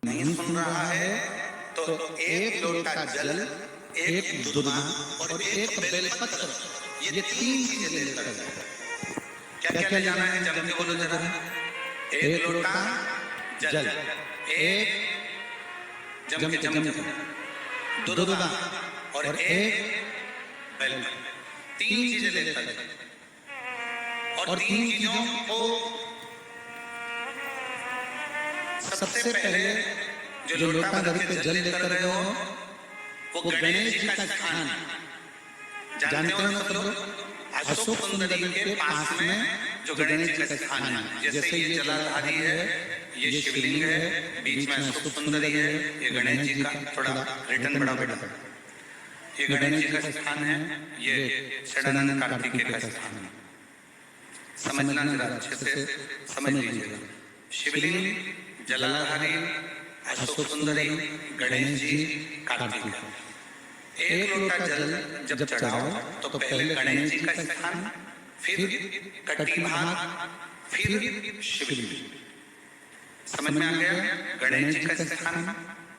नहीं सुन रहा है तो एक लोटा जल, एक दुर्ना और एक बेलपत्र, ये तीन चीजें लेकर क्या क्या जाना है जम के बोलो जरा। एक लोटा जल, एक जम के दुर्ना और एक बेलपत्र, तीन चीजें लेकर और तीन चीजों को सबसे पहले जो लोटा भर के जल लेकर गए हो वो गणेश जी का स्थान जानते हो ना सब लोग, अशोक सुंदरी के पास में जो गणेश जी का स्थान है। जैसे ये जलाधारी है, ये शिवलिंग है, बीच में अशोक सुंदरी है, ये गणेश जी का थोड़ा रिटर्न बड़ा बेटा, ये गणेश जी का स्थान है, ये षडानंद कार्तिकेय का स्थान है। समझना जरा अच्छे से समझ लीजिएगा। शिवलिंग, जलाधारी, अशोक सुंदरी, गणेश जी, कार्तिक। एक लोटा जल जब चढ़ाओ तो पहले गणेश जी का स्थान, फिर कटी भाग, फिर शिवलिंग। समझ में आ गया? गणेश जी का स्थान,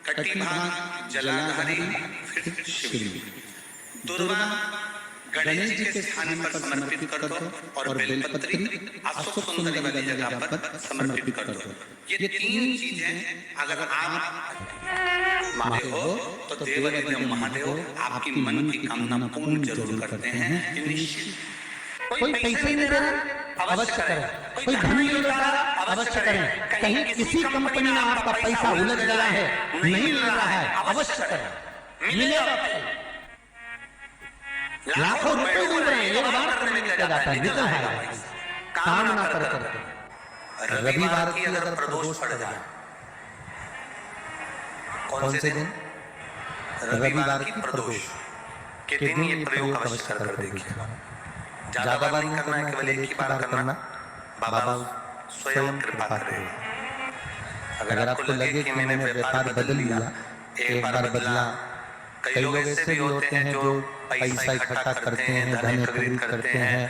कटी भाग, जलाधारी, फिर शिवलिंग। दुर्वा गणेश जी के स्थान पर समर्पित कर दो और बेलपत्री अशोक सुंदरी वाली जगह पर समर्पित कर दो। ये तीन चीजें अगर आप मांगे हो तो देवादिदेव महादेव आपकी मन की कामना पूर्ण जरूर करते हैं। कोई पैसे नहीं दे रहा, अवश्य करें। कोई धन नहीं दे रहा, अवश्य करें। कहीं किसी कंपनी में आपका पैसा उलझ गया है, नहीं मिल रहा है, अवश्य करें, मिलेगा। लाखों रुपए मिल रहे हैं, एक बार करने में क्या जाता है, निकल है काम ना कर करके। रविवार की अगर प्रदोष पड़ जाए, कौन से दिन? रविवार की प्रदोष के दिन ये प्रयोग अवश्य कर देखिए। ज्यादा बार नहीं करना है, केवल एक ही बार करना। बाबा स्वयं कृपा करेगा। अगर आपको लगे कि मैंने व्यापार बदल लिया, एक बार बदला, कई लोग ऐसे भी होते हैं जो पैसा इकट्ठा करते हैं, धन एकत्रित करते हैं,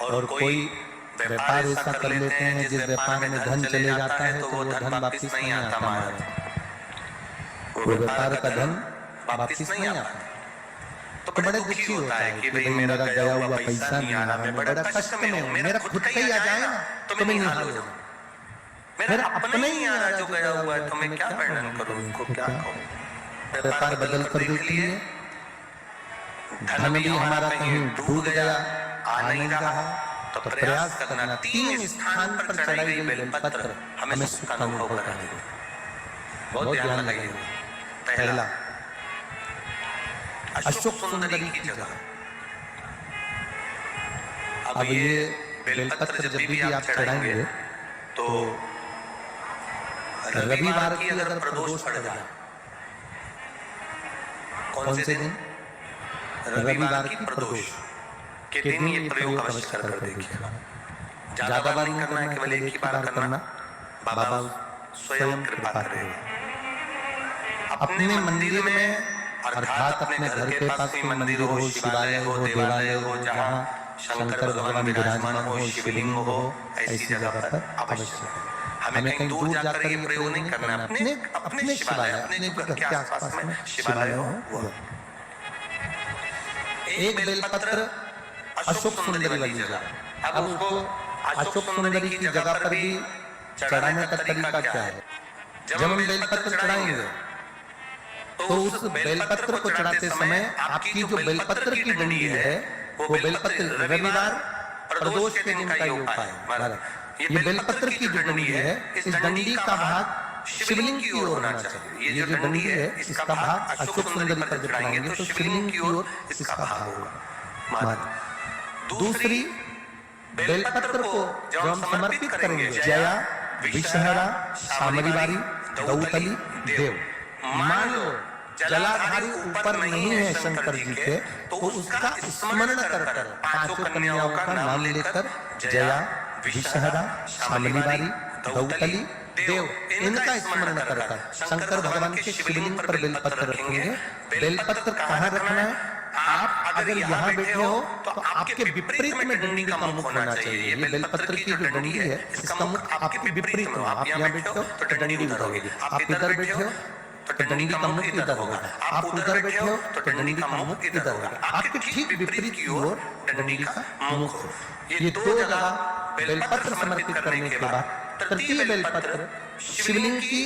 और कोई व्यापार ऐसा कर लेते हैं जिस व्यापार में धन चले जाता है तो वो धन वापस नहीं आता महाराज। वो व्यापार का धन वापस नहीं आता तो बड़े दुखी होता है कि भाई मेरा गया हुआ पैसा नहीं आ रहा, मैं बड़ा कष्ट में हूँ, मेरा खुद का ही आ जाए ना तो मैं निहाल हो जाऊँ, मेरा अपना ही आ रहा जो गया हुआ है तो मैं क्या वर्णन करूँ, उनको क्या कहूँ। व्यापार बदल कर देख लिए, धन भी हमारा कहीं डूब गया, आ नहीं रहा, तो प्रयास करना। तीन स्थान पर चढ़ाई गई बेलपत्र हमें सुख का अनुभव कराएगी। बहुत ध्यान लगेगा। पहला अशोक सुंदरी की जगह। अब ये बेलपत्र जब भी आप चढ़ाएंगे तो रविवार की अगर प्रदोष पड़ जाए, कौन से दिन? रविवार की प्रदोष के दिन ये प्रयोग अवश्य कर देखिएगा। ज्यादा बार नहीं करना है, केवल एक ही बार करना। बाबा स्वयं कृपा करेगा। अपने मंदिर में अर्थात अपने घर के पास कोई मंदिर हो, शिवालय हो, देवालय हो, जहाँ शंकर भगवान विराजमान हो, शिवलिंग हो, ऐसी जगह पर अवश्य। हमें कहीं दूर जाकर ये प्रयोग नहीं करना। अपने अपने शिवालय, अपने घर के आसपास में शिवालय हो वो। एक बेलपत्र अशोक सुंदरी वाली जगह। अब उसको अशोक सुंदरी की जगह पर भी चढ़ाने का तरीका क्या है? जब हम बेलपत्र चढ़ाएंगे तो उस बेलपत्र को चढ़ाते समय आपकी जो बेलपत्र की डंडी है वो बेलपत्र रविवार प्रदोष के दिन का ही उपाय है महाराज। ये बेलपत्र की जो डंडी है, इस डंडी का भाग शिवलिंग की ओर होना चाहिए। ये जो डंडी है इसका भाग अशोक सुंदरी पर चढ़ाएंगे तो शिवलिंग की ओर इसका भाग होगा महाराज। दूसरी, बेलपत्र को जब हम समर्पित करेंगे, जया, विषहरा, सामरीवारी, दौतली, देव। मान लो जलाधारी ऊपर नहीं है शंकर जी के, तो उसका स्मरण कर कर पांचों कन्याओं का नाम लेकर जया, विषहरा, सामरीवारी, दौतली, देव, इनका स्मरण कर कर शंकर भगवान के शिवलिंग पर बेलपत्र रखेंगे। बेलपत्र कहाँ रखना है? आप अगर यहाँ बैठे हो तो आपके विपरीत में डंडी का मुख होना चाहिए। ये बेलपत्र की जो डंडी है इसका मुख आपके विपरीत में। आप यहाँ बैठे हो तो डंडी उधर होगी, आप इधर बैठे हो तो डंडी का मुख इधर होगा, आप उधर बैठे हो तो डंडी का मुख इधर होगा। आपके ठीक विपरीत की ओर डंडी का मुख हो। ये दो जगह बेलपत्र समर्पित करने के बाद तृतीय बेलपत्र शिवलिंग की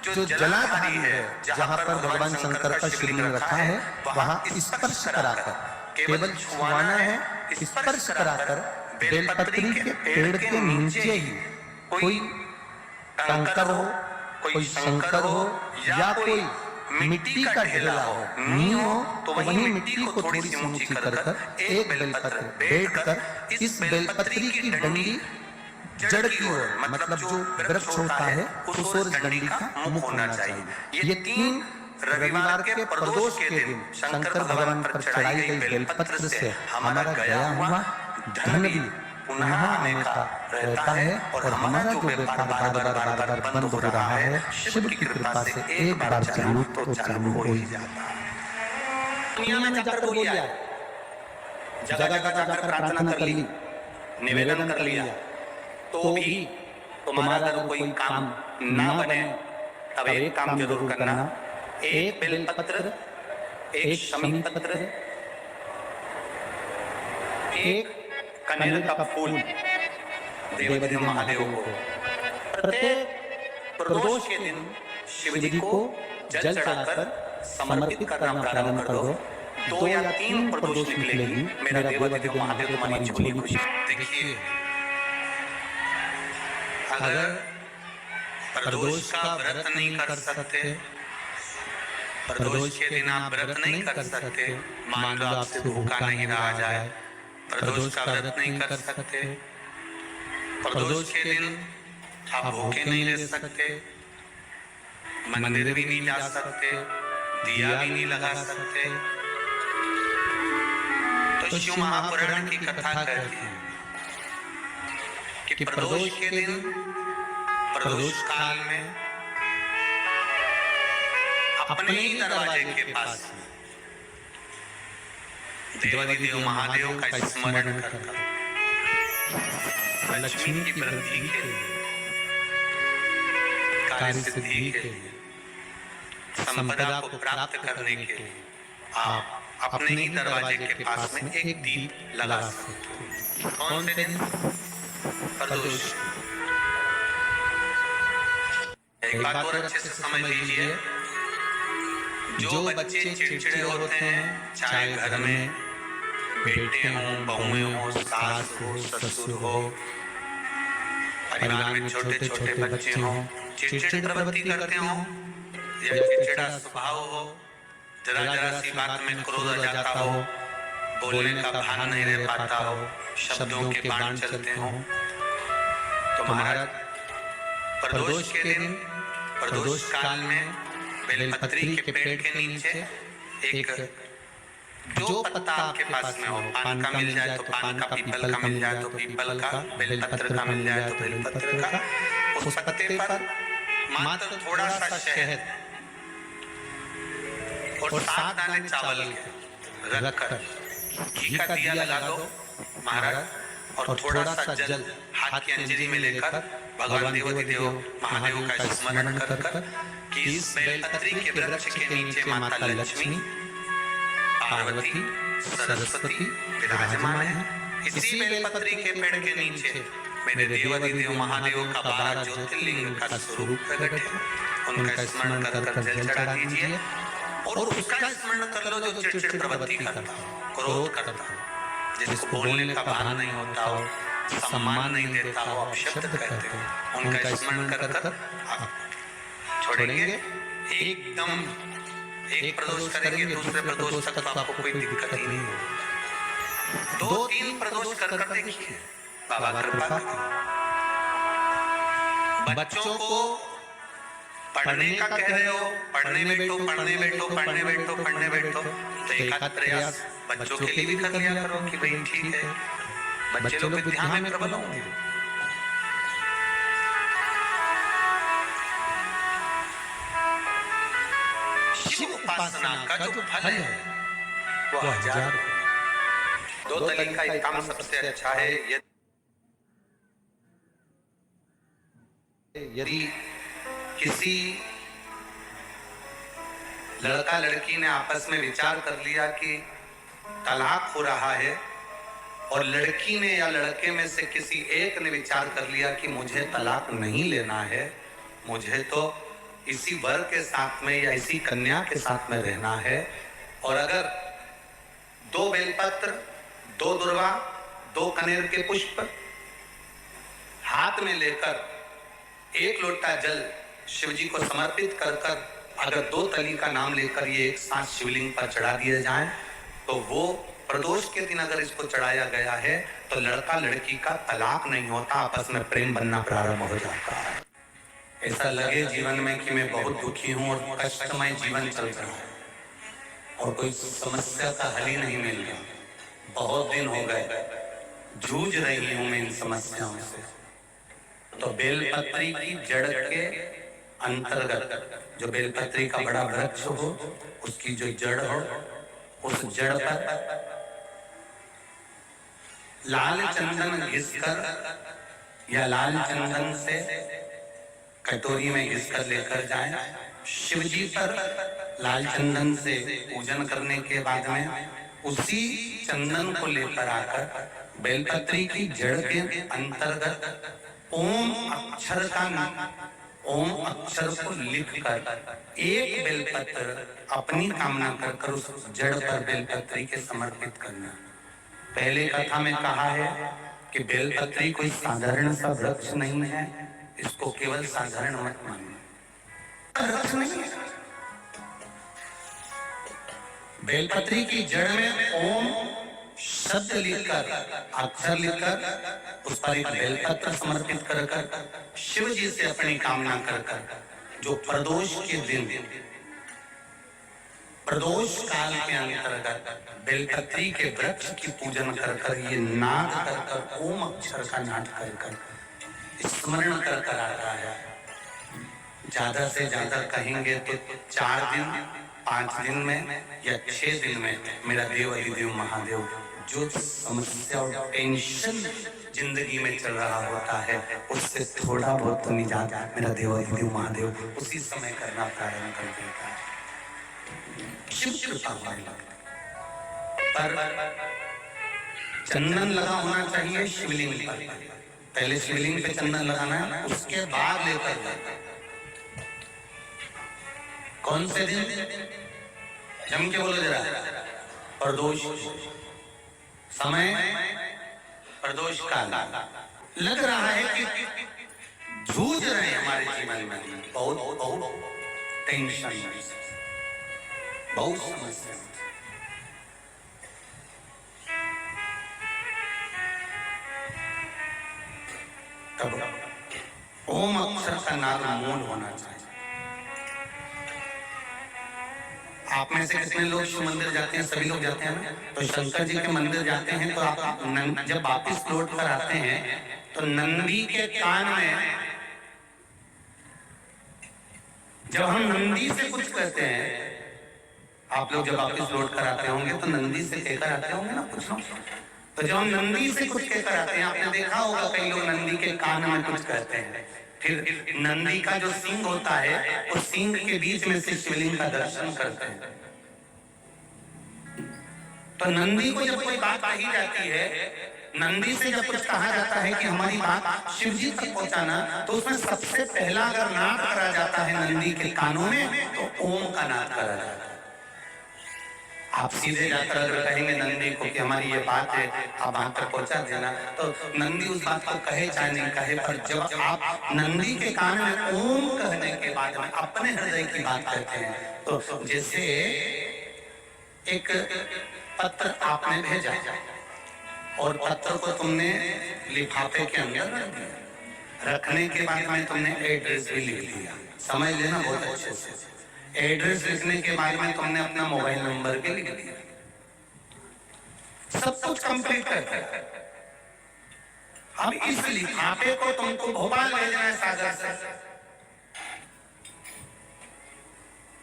जो जलाधारी है, जहाँ पर भगवान शंकर का शिवलिंग रखा है, वहाँ स्पर्श कराकर, केवल छुआना है, स्पर्श कराकर बेलपत्री के पेड़ के नीचे ही कोई कंकर हो, कोई शंकर हो या कोई मिट्टी का ढेला हो, नींव हो, तो वही मिट्टी को थोड़ी सी ऊंची कर एक बेलपत्र बैठकर इस बेलपत्री की डंडी जड़ की ओर, मतलब जो वृक्ष होता है उस ओर डंडी का मुख होना चाहिए। ये 3 रविवार के प्रदोष के दिन शंकर भगवान पर चढ़ाई गई बेलपत्र से हमारा गया हुआ धन भी पुनः आने का रहता है और हमारा जो व्यापार बार बार बंद हो रहा है, शिव की कृपा से एक बार चालू तो चालू हो ही जाता है। दुनिया में जाकर बोल दिया, जगह जगह जाकर प्रार्थना कर ली, निवेदन कर लिया, तो भी तुम्हारा अगर कोई काम ना बने, तब एक काम जरूर करना, एक बेलपत्र, एक शमी पत्र, एक कनेर का फूल देवदेव महादेव को प्रत्येक प्रदोष के दिन शिव जी को जल चढ़ाकर समर्पित करना प्रारंभ कर दो। 2 या 3 प्रदोष निकलेगी, मेरा देवदेव महादेव तुम्हारी झोली खुशी। देखिए, अगर प्रदोष का व्रत नहीं कर सकते, प्रदोष के दिन आप व्रत नहीं कर सकते, मान लो आपसे भूखा नहीं रहा जाए, प्रदोष का व्रत नहीं कर सकते, प्रदोष के दिन आप भूखे नहीं रह सकते, मंदिर भी नहीं जा सकते, दिया भी नहीं लगा सकते, तो शिव महापुराण की कथा कहती है कि प्रदोष के दिन, प्रदोष काल में अपने ही दरवाजे के पास देवादिदेव महादेव का स्मरण करकर लक्ष्मी की वृद्धि के लिए, कार्य सिद्धि के लिए, संपदा को प्राप्त करने के लिए आप अपने ही दरवाजे के पास में एक दीप लगा सकते हो। कौन से दिन? प्रदोष। एक बात और अच्छे से समझ लीजिए, जो बच्चे चिड़चिड़े होते हैं, चाहे घर में बेटे हों, बहुएं हों, सास हो, ससुर हो, परिवार में छोटे छोटे बच्चे हों, चिड़चिड़ प्रवृत्ति करते हों या चिड़चिड़ा स्वभाव हो, जरा जरा सी बात में क्रोध आ जाता हो, बोलने का भान नहीं रह पाता हो, शब्दों के बाण चलते हों, तो महाराज प्रदोष के दिन, प्रदोष काल में बेलपत्री के पेड़ के नीचे एक जो पत्ता आपके पास में हो, पान का मिल जाए तो पान का, पीपल का मिल जाए तो पीपल का, बेलपत्र का मिल जाए तो बेलपत्र का, उस पत्ते पर मात्र थोड़ा सा शहद और 7 दाने चावल के रखकर घी का दिया लगा दो महाराज, और थोड़ा सा जल हाथ की अंजलि में लेकर भगवान देवदेव महादेव का स्मरण कर कि इस बेलपत्री के वृक्ष के नीचे माता लक्ष्मी, पार्वती, सरस्वती विराजमान है। इसी बेलपत्री के पेड़ के नीचे मेरे देवादिदेव महादेव का 12 ज्योतिर्लिंग का स्वरूप प्रकट है, उनका स्मरण कर जल चढ़ा दीजिए और उसका स्मरण कर लो जो चिड़चिड़ प्रवृत्ति करता हो, क्रोध करता हो, जिसको बोलने का भान नहीं होता हो, सम्मान नहीं देता हो, आप शब्द कहते हो, उनका स्मरण कर आप छोड़ेंगे एकदम। एक प्रदोष करेंगे, दूसरे प्रदोष तक तो आपको कोई दिक्कत ही नहीं होगी। 2-3 प्रदोष कर देखिए, बाबा कृपा करें। बच्चों को पढ़ने का कह रहे हो, पढ़ने बैठो, पढ़ने बैठो, पढ़ने बैठो, पढ़ने बैठो, तो एक आध प्रयास बच्चों के लिए भी कर लिया करो कि भाई ठीक है, बच्चे लोग भी ध्यान में प्रबल होंगे। शिव उपासना का जो फल है वो 1000 रुपये। दो तली का काम सबसे अच्छा है। यदि किसी लड़का लड़की ने आपस में विचार कर लिया कि तलाक हो रहा है, और लड़की ने या लड़के में से किसी एक ने विचार कर लिया कि मुझे तलाक नहीं लेना है, मुझे तो इसी वर के साथ में या इसी कन्या के साथ में रहना है, और अगर 2 बेलपत्र, 2 दुर्वा, 2 कनेर के पुष्प हाथ में लेकर 1 लोटा जल शिव जी को समर्पित कर कर अगर 2 तली का नाम लेकर ये एक साथ शिवलिंग पर चढ़ा दिए जाएं, तो वो प्रदोष के दिन अगर इसको चढ़ाया गया है तो लड़का लड़की का तलाक नहीं होता, आपस में प्रेम बनना प्रारंभ हो जाता है। ऐसा लगे जीवन में कि मैं बहुत दुखी हूं और कष्टमय जीवन चल रहा है और कोई समस्या का हल ही नहीं मिल रहा, बहुत दिन हो गए जूझ रही हूं मैं इन समस्याओं से, तो बेलपत्री की जड़ के अंतर्गत जो बेलपत्री का बड़ा वृक्ष हो, उसकी जो जड़ हो, उस जड़ पर लाल चंदन घिसकर या लाल चंदन से कटोरी में घिसकर लेकर जाएं। शिव जी पर लाल चंदन से पूजन करने के बाद में उसी चंदन को लेकर आकर बेलपत्री की जड़ के अंतर्गत ओम अक्षर को लिखकर एक बेलपत्र अपनी कामना कर उस जड़ पर बेलपत्री के समर्पित करना। पहले कथा में कहा है कि बेलपत्री कोई साधारण सा वृक्ष नहीं है, इसको केवल साधारण मत मानिए, वृक्ष नहीं है। बेलपत्री की जड़ में ओम शब्द लिखकर, अक्षर लिखकर उस पर एक बेलपत्र समर्पित कर शिव जी से अपनी कामना कर जो प्रदोष के दिन, प्रदोष काल के अंतर्गत बेलपत्री के वृक्ष की पूजन कर ये नाद कर ओम अक्षर का नाद कर स्मरण कर आ रहा है। ज्यादा से ज्यादा कहेंगे तो 4 दिन, 5 दिन में या 6 दिन में मेरा देव अधिदेव महादेव जो समस्या और टेंशन जिंदगी में चल रहा होता है उससे थोड़ा बहुत तो निजात मेरा देव अधिदेव महादेव उसी समय करना प्रारंभ कर देता है। शिव कृपा होने लगता पर चंदन लगा होना चाहिए शिवलिंग पर, पहले शिवलिंग पे चंदन लगाना है, उसके बाद लेकर कौन से दिन जम के बोलो जरा, प्रदोष समय, प्रदोष काल। लग रहा है कि जूझ रहे हैं हमारे जीवन में बहुत बहुत टेंशन, बहुत समस्या। तब ओम अक्षर का नाद मूल होना चाहिए। आप में से कितने लोग शिव मंदिर जाते हैं? सभी लोग जाते हैं ना। तो शंकर जी के मंदिर जाते हैं तो आप जब वापिस लौट कर आते हैं तो नंदी के कान में, जब हम नंदी से कुछ कहते हैं, आप लोग जब वापिस लौट कर आते होंगे तो नंदी से कहकर आते होंगे ना कुछ लोग, तो जब हम नंदी से कुछ कहकर आते हैं, आपने देखा होगा कई लोग नंदी के कान में कुछ कहते हैं, फिर नंदी का जो सींग होता है उस सींग के बीच में से शिवलिंग का दर्शन करते हैं। तो नंदी को जब कोई बात कही जाती है, नंदी से जब कुछ कहा जाता है कि हमारी बात शिव जी तक पहुंचाना, तो उसमें सबसे पहला अगर नाद करा जाता है नंदी के कानों में तो ओम का नाद करा जाता है। आप सीधे जाकर अगर कहेंगे नंदी को कि हमारी ये बात है, आप वहां तक पहुंचा देना, तो नंदी उस बात को कहे चाहे नहीं कहे, पर जब आप नंदी के कान में ओम कहने के बाद में अपने हृदय की बात कहते हैं, तो जैसे एक पत्र आपने भेजा और पत्र को तुमने लिफाफे के अंदर रखने के बाद में तुमने एड्रेस भी लिख लिया, समझ लेना बहुत अच्छे से। एड्रेस लिखने के बाद में तुमने अपना मोबाइल नंबर भी लिख दिया, सब कुछ कंप्लीट करके अब इस लिफाफे को तुमको भोपाल भेजना है सागर से,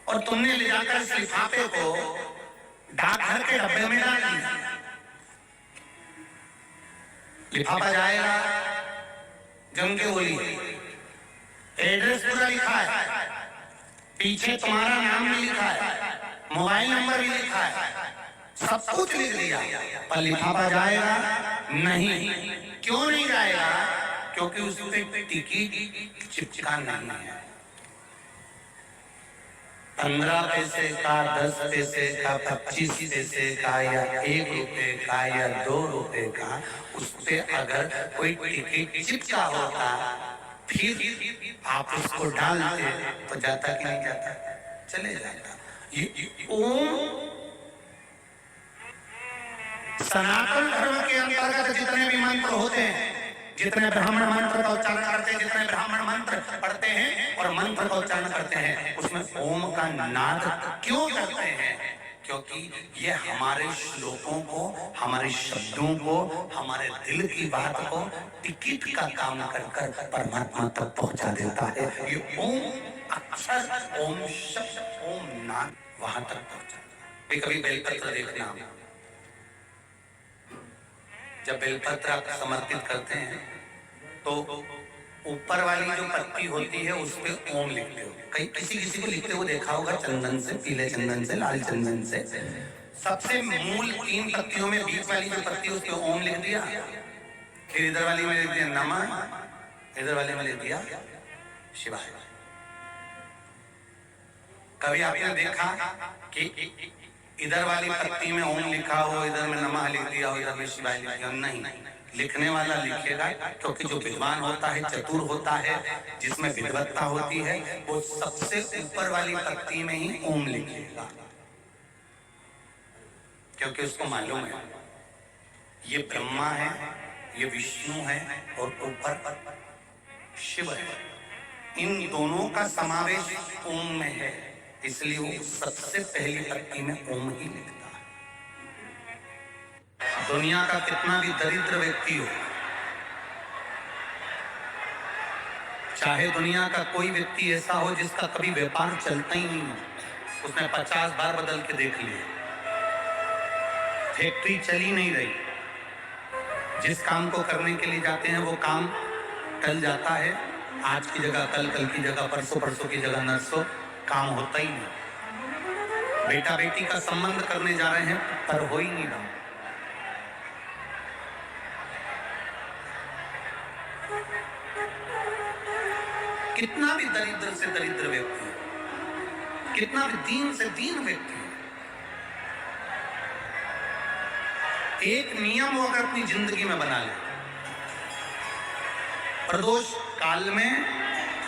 और तुमने ले जाकर इस लिफाफे को डाकघर के डब्बे में डाल दिया। लिफाफा जाएगा, जम के बोली, एड्रेस पूरा लिखा है, पीछे तुम्हारा नाम भी लिखा है, मोबाइल नंबर भी लिखा है, सब कुछ लिख दिया, पर लिफाफा जाएगा नहीं। क्यों नहीं जाएगा? क्योंकि उस पे टिकट चिपका नहीं है। 15 पैसे का, 10 पैसे का, 25 पैसे का या 1 रुपए का या 2 रुपए का, उस पे अगर कोई टिकट चिपका होता फिर आप उसको डालते तो जाता कि नहीं जाता? चले जाता। ओम सनातन धर्म के अंतर्गत जितने भी मंत्र होते हैं, जितने ब्राह्मण मंत्र का उच्चारण करते हैं, जितने ब्राह्मण मंत्र पढ़ते हैं और मंत्र का उच्चारण करते हैं, उसमें ओम का नाद क्यों करते हैं? क्योंकि ये हमारे श्लोकों को, हमारे शब्दों को, हमारे दिल की बात को टिकट का काम कर कर परमात्मा तक पहुंचा देता है। ये ओम अक्षर, ओम शब्द, ओम नाद वहां तक पहुंचाता है। कभी बेलपत्र देखना, जब बेलपत्र आप समर्पित करते हैं तो ऊपर वाली जो पत्ती होती है उस पे ओम लिखते हो। कहीं किसी को लिखते हुए देखा होगा, चंदन से, पीले चंदन से, लाल चंदन से। सबसे मूल 3 पत्तियों में बीच वाली जो पत्ती उस पे ओम लिख दिया, फिर इधर वाली में लिख दिया नमः, इधर वाले में लिख दिया शिवाय। कभी आपने देखा कि इधर वाली पत्ती में ओम लिखा हो, इधर में नमः लिख दिया हो, इधर में शिवाय लिख दिया? नहीं, लिखने वाला लिखेगा, क्योंकि जो विद्वान होता है, चतुर होता है, जिसमें विद्वत्ता होती है, वो सबसे ऊपर वाली पत्ती में ही ओम लिखेगा, क्योंकि उसको मालूम है ये ब्रह्मा है, ये विष्णु है और ऊपर शिव है। इन दोनों का समावेश ओम में है, इसलिए वो सबसे पहली पत्ती में ओम ही लिखता है। दुनिया का कितना भी दरिद्र व्यक्ति हो, चाहे दुनिया का कोई व्यक्ति ऐसा हो जिसका कभी व्यापार चलता ही नहीं हो, उसने 50 बार बदल के देख लिया, फैक्ट्री चली नहीं रही, जिस काम को करने के लिए जाते हैं वो काम टल जाता है, आज की जगह कल, कल की जगह परसों, परसों की जगह नरसों, काम होता ही नहीं। बेटा बेटी का संबंध करने जा रहे हैं पर हो ही नहीं रहा। कितना भी दरिद्र से दरिद्र व्यक्ति है, कितना भी दीन से दीन व्यक्ति है, एक नियम वो अगर अपनी जिंदगी में बना ले, प्रदोष काल में,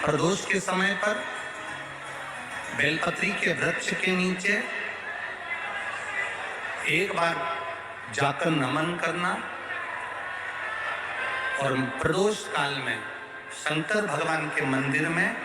प्रदोष के समय पर बेलपत्री के वृक्ष के नीचे एक बार जाकर नमन करना और प्रदोष काल में शंकर भगवान के मंदिर में